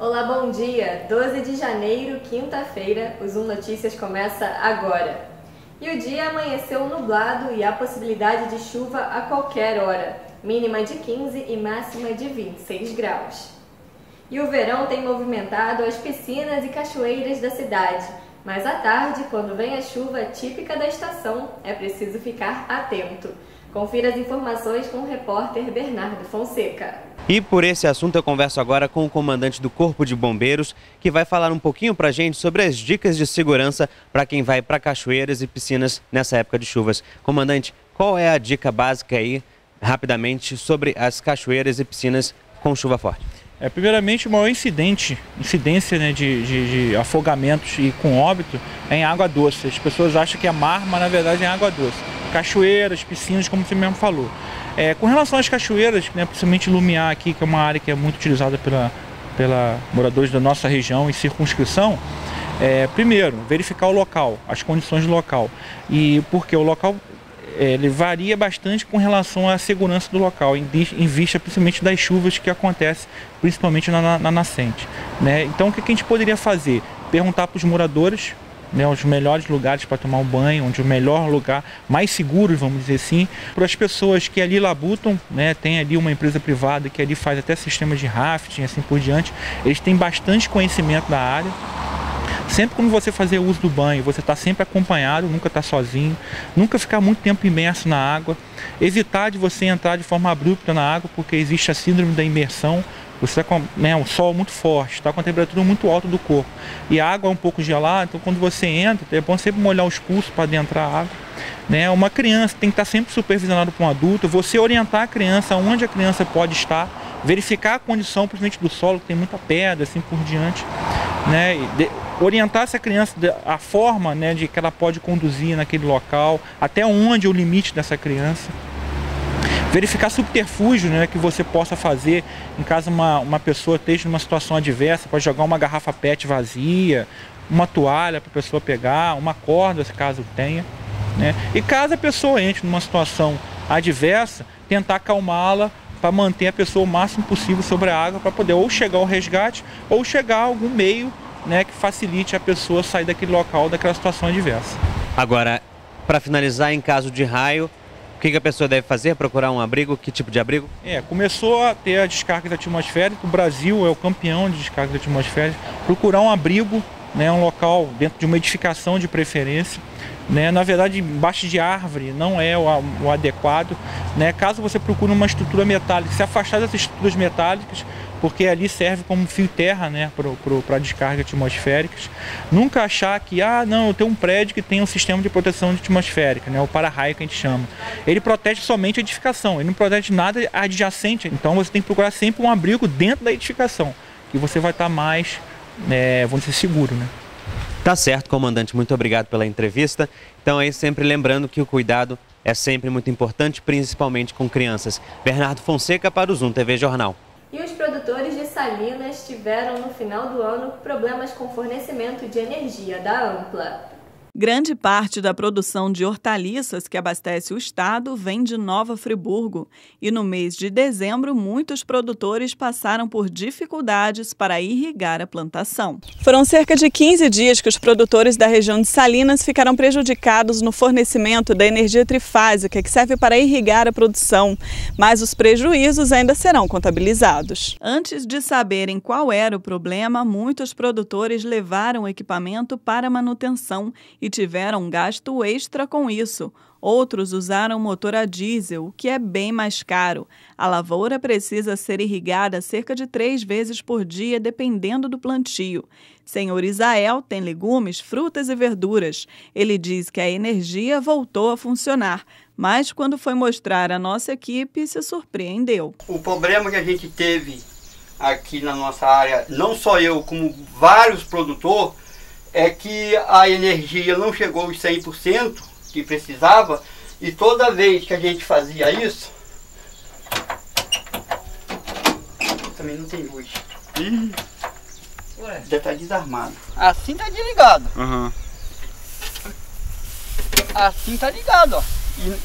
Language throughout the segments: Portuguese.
Olá, bom dia! 12 de janeiro, quinta-feira, o Zoom Notícias começa agora. E o dia amanheceu nublado e há possibilidade de chuva a qualquer hora, mínima de 15 e máxima de 26 graus. E o verão tem movimentado as piscinas e cachoeiras da cidade, mas à tarde, quando vem a chuva típica da estação, é preciso ficar atento. Confira as informações com o repórter Bernardo Fonseca. E por esse assunto eu converso agora com o comandante do Corpo de Bombeiros, que vai falar um pouquinho pra gente sobre as dicas de segurança para quem vai para cachoeiras e piscinas nessa época de chuvas. Comandante, qual é a dica básica aí, rapidamente, sobre as cachoeiras e piscinas com chuva forte? Primeiramente, o maior incidência, né, de afogamentos e com óbito é em água doce. As pessoas acham que é mar, mas na verdade é água doce. Cachoeiras, piscinas, como você mesmo falou. Com relação às cachoeiras, né, principalmente Lumiar aqui, que é uma área que é muito utilizada pela moradores da nossa região e circunscrição, primeiro, verificar o local, as condições do local. E porque o local ele varia bastante com relação à segurança do local, em vista principalmente das chuvas que acontecem, principalmente na nascente, né? Então o que a gente poderia fazer? Perguntar para os moradores, né, os melhores lugares para tomar um banho, onde o melhor lugar, mais seguro, vamos dizer assim, para as pessoas que ali labutam, né, tem ali uma empresa privada que ali faz até sistemas de rafting, assim por diante, eles têm bastante conhecimento da área. Sempre quando você fazer uso do banho, você está sempre acompanhado, nunca está sozinho, nunca ficar muito tempo imerso na água, evitar de você entrar de forma abrupta na água, porque existe a síndrome da imersão. Você está com um sol muito forte, está com a temperatura muito alta do corpo e a água é um pouco gelada, então quando você entra, é bom sempre molhar os pulsos para adentrar a água, né? Uma criança tem que estar sempre supervisionada por um adulto, você orientar a criança onde a criança pode estar, verificar a condição, principalmente do solo, que tem muita pedra, assim por diante, né? Orientar essa criança, a forma, né, de que ela pode conduzir naquele local, até onde é o limite dessa criança. Verificar subterfúgio, né, que você possa fazer em caso uma pessoa esteja numa situação adversa, pode jogar uma garrafa PET vazia, uma toalha para a pessoa pegar, uma corda, se caso tenha, né? E caso a pessoa entre numa situação adversa, tentar acalmá-la para manter a pessoa o máximo possível sobre a água, para poder ou chegar ao resgate ou chegar a algum meio, né, que facilite a pessoa sair daquele local, daquela situação adversa. Agora, para finalizar, em caso de raio, o que a pessoa deve fazer? Procurar um abrigo? Que tipo de abrigo? Começou a ter a descarga atmosférica, o Brasil é o campeão de descarga atmosférica. Procurar um abrigo, né, um local dentro de uma edificação de preferência, né? Na verdade, embaixo de árvore não é o adequado, né? Caso você procure uma estrutura metálica, se afastar das estruturas metálicas, porque ali serve como fio terra, né, para descarga atmosféricas. Nunca achar que, não, eu tenho um prédio que tem um sistema de proteção atmosférica, né, o para-raio que a gente chama. Ele protege somente a edificação, ele não protege nada adjacente, então você tem que procurar sempre um abrigo dentro da edificação, que você vai estar mais, vamos dizer, seguro, né? Tá certo, comandante, muito obrigado pela entrevista. Então aí sempre lembrando que o cuidado é sempre muito importante, principalmente com crianças. Bernardo Fonseca para o Zoom TV Jornal. E os produtores de Salinas tiveram no final do ano problemas com fornecimento de energia da Ampla. Grande parte da produção de hortaliças que abastece o estado vem de Nova Friburgo e no mês de dezembro muitos produtores passaram por dificuldades para irrigar a plantação. Foram cerca de 15 dias que os produtores da região de Salinas ficaram prejudicados no fornecimento da energia trifásica que serve para irrigar a produção, mas os prejuízos ainda serão contabilizados. Antes de saberem qual era o problema, muitos produtores levaram o equipamento para manutenção e tiveram um gasto extra com isso. Outros usaram motor a diesel, o que é bem mais caro. A lavoura precisa ser irrigada cerca de 3 vezes por dia, dependendo do plantio. Senhor Isael tem legumes, frutas e verduras. Ele diz que a energia voltou a funcionar, mas quando foi mostrar à nossa equipe, se surpreendeu. O problema que a gente teve aqui na nossa área, não só eu, como vários produtores, é que a energia não chegou aos 100% que precisava, e toda vez que a gente fazia isso, também não tem luz. Já está desarmado. Assim tá desligado. Uhum. Assim tá ligado, ó.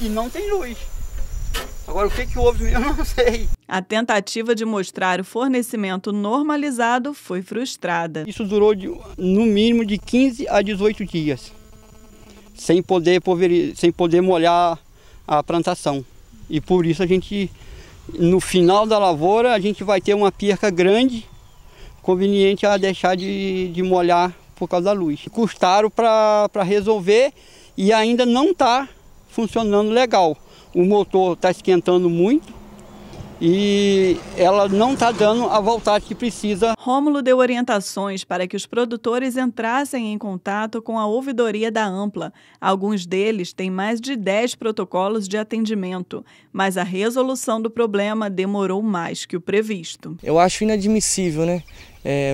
E não tem luz. Agora, o que houve, eu não sei. A tentativa de mostrar o fornecimento normalizado foi frustrada. Isso durou no mínimo de 15 a 18 dias, sem poder molhar a plantação. E por isso a gente, no final da lavoura, a gente vai ter uma perca grande, conveniente a deixar de molhar por causa da luz. Custaram para resolver e ainda não está funcionando legal. O motor está esquentando muito e ela não está dando a voltagem que precisa. Rômulo deu orientações para que os produtores entrassem em contato com a ouvidoria da Ampla. Alguns deles têm mais de 10 protocolos de atendimento, mas a resolução do problema demorou mais que o previsto. Eu acho inadmissível, né?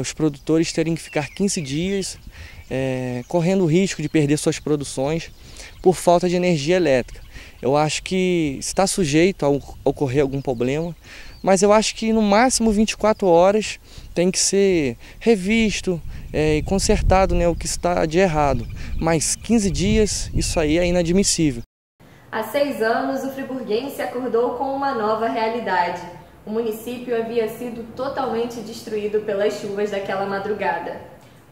Os produtores terem que ficar 15 dias correndo o risco de perder suas produções por falta de energia elétrica. Eu acho que está sujeito a ocorrer algum problema, mas eu acho que no máximo 24 horas tem que ser revisto e consertado, né, o que está de errado. Mas 15 dias, isso aí é inadmissível. Há 6 anos, o friburguense acordou com uma nova realidade. O município havia sido totalmente destruído pelas chuvas daquela madrugada.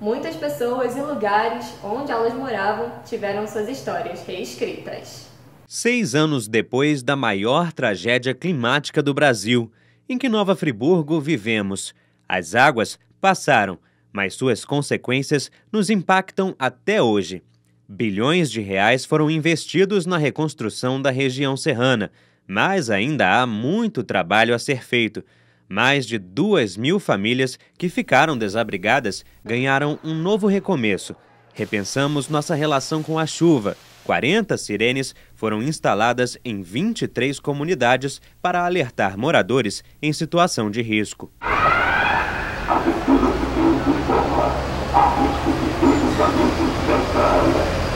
Muitas pessoas e lugares onde elas moravam tiveram suas histórias reescritas. 6 anos depois da maior tragédia climática do Brasil, em que Nova Friburgo vivemos, as águas passaram, mas suas consequências nos impactam até hoje. Bilhões de reais foram investidos na reconstrução da região serrana, mas ainda há muito trabalho a ser feito. Mais de 2.000 famílias que ficaram desabrigadas ganharam um novo recomeço. Repensamos nossa relação com a chuva. 40 sirenes foram instaladas em 23 comunidades para alertar moradores em situação de risco.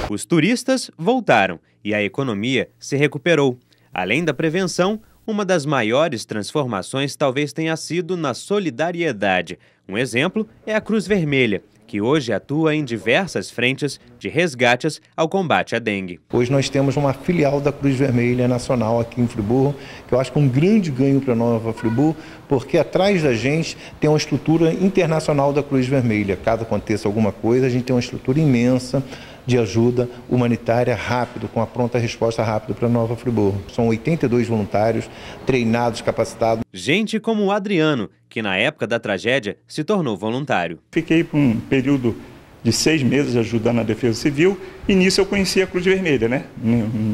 Os turistas voltaram e a economia se recuperou. Além da prevenção, uma das maiores transformações talvez tenha sido na solidariedade. Um exemplo é a Cruz Vermelha, que hoje atua em diversas frentes de resgates ao combate à dengue. Hoje nós temos uma filial da Cruz Vermelha Nacional aqui em Friburgo, que eu acho que é um grande ganho para Nova Friburgo, porque atrás da gente tem uma estrutura internacional da Cruz Vermelha. Caso aconteça alguma coisa, a gente tem uma estrutura imensa de ajuda humanitária rápido, com a pronta resposta rápida para Nova Friburgo. São 82 voluntários, treinados, capacitados. Gente como o Adriano, que na época da tragédia se tornou voluntário. Fiquei por um período de 6 meses ajudando a Defesa Civil e nisso eu conheci a Cruz Vermelha, né,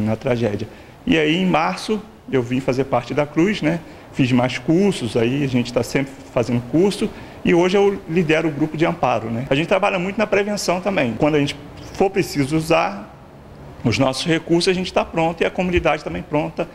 na tragédia. E aí em março eu vim fazer parte da Cruz, né, fiz mais cursos, aí a gente está sempre fazendo curso e hoje eu lidero o grupo de amparo, né. A gente trabalha muito na prevenção também. Quando a gente for preciso usar os nossos recursos, a gente está pronto e a comunidade também pronta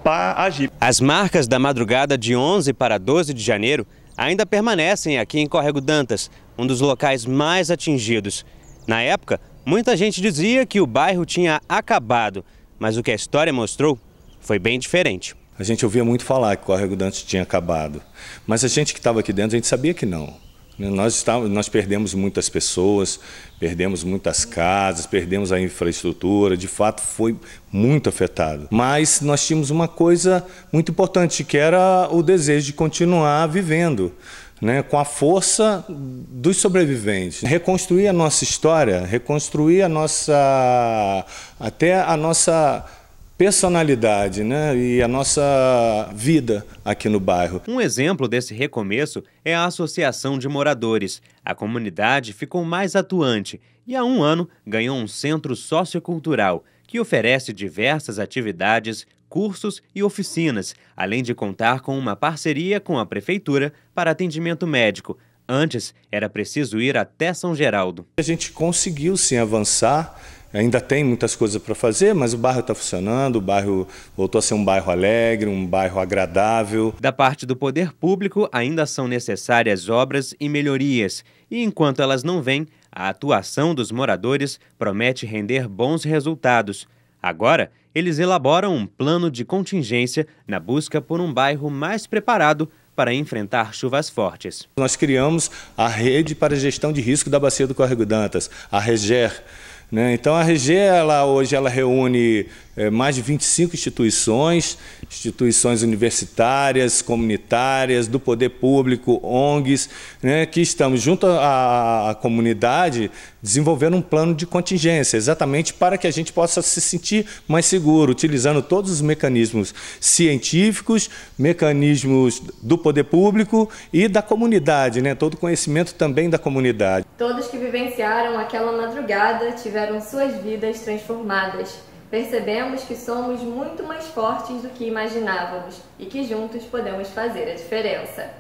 para agir. As marcas da madrugada de 11 para 12 de janeiro ainda permanecem aqui em Córrego Dantas, um dos locais mais atingidos. Na época, muita gente dizia que o bairro tinha acabado, mas o que a história mostrou foi bem diferente. A gente ouvia muito falar que Córrego Dantas tinha acabado, mas a gente que estava aqui dentro, a gente sabia que não. Nós perdemos muitas pessoas, perdemos muitas casas, perdemos a infraestrutura, de fato foi muito afetado. Mas nós tínhamos uma coisa muito importante, que era o desejo de continuar vivendo, né, com a força dos sobreviventes. Reconstruir a nossa história, reconstruir até a nossa personalidade, né, e a nossa vida aqui no bairro. Um exemplo desse recomeço é a Associação de Moradores. A comunidade ficou mais atuante e há 1 ano ganhou um centro sociocultural que oferece diversas atividades, cursos e oficinas, além de contar com uma parceria com a Prefeitura para atendimento médico. Antes, era preciso ir até São Geraldo. A gente conseguiu sim avançar. Ainda tem muitas coisas para fazer, mas o bairro está funcionando, o bairro voltou a ser um bairro alegre, um bairro agradável. Da parte do poder público, ainda são necessárias obras e melhorias. E enquanto elas não vêm, a atuação dos moradores promete render bons resultados. Agora, eles elaboram um plano de contingência na busca por um bairro mais preparado para enfrentar chuvas fortes. Nós criamos a Rede para a Gestão de Risco da Bacia do Córrego Dantas, a REGER, né? Então a RG hoje ela reúne mais de 25 instituições universitárias, comunitárias, do poder público, ONGs, né, que estamos junto à comunidade desenvolvendo um plano de contingência, exatamente para que a gente possa se sentir mais seguro, utilizando todos os mecanismos científicos, mecanismos do poder público e da comunidade, né, todo o conhecimento também da comunidade. Todos que vivenciaram aquela madrugada tiveram suas vidas transformadas. Percebemos que somos muito mais fortes do que imaginávamos e que juntos podemos fazer a diferença.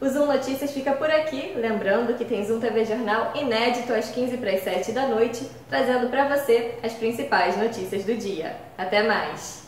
O Zoom Notícias fica por aqui, lembrando que tem Zoom TV Jornal inédito às 6:45 da noite, trazendo para você as principais notícias do dia. Até mais!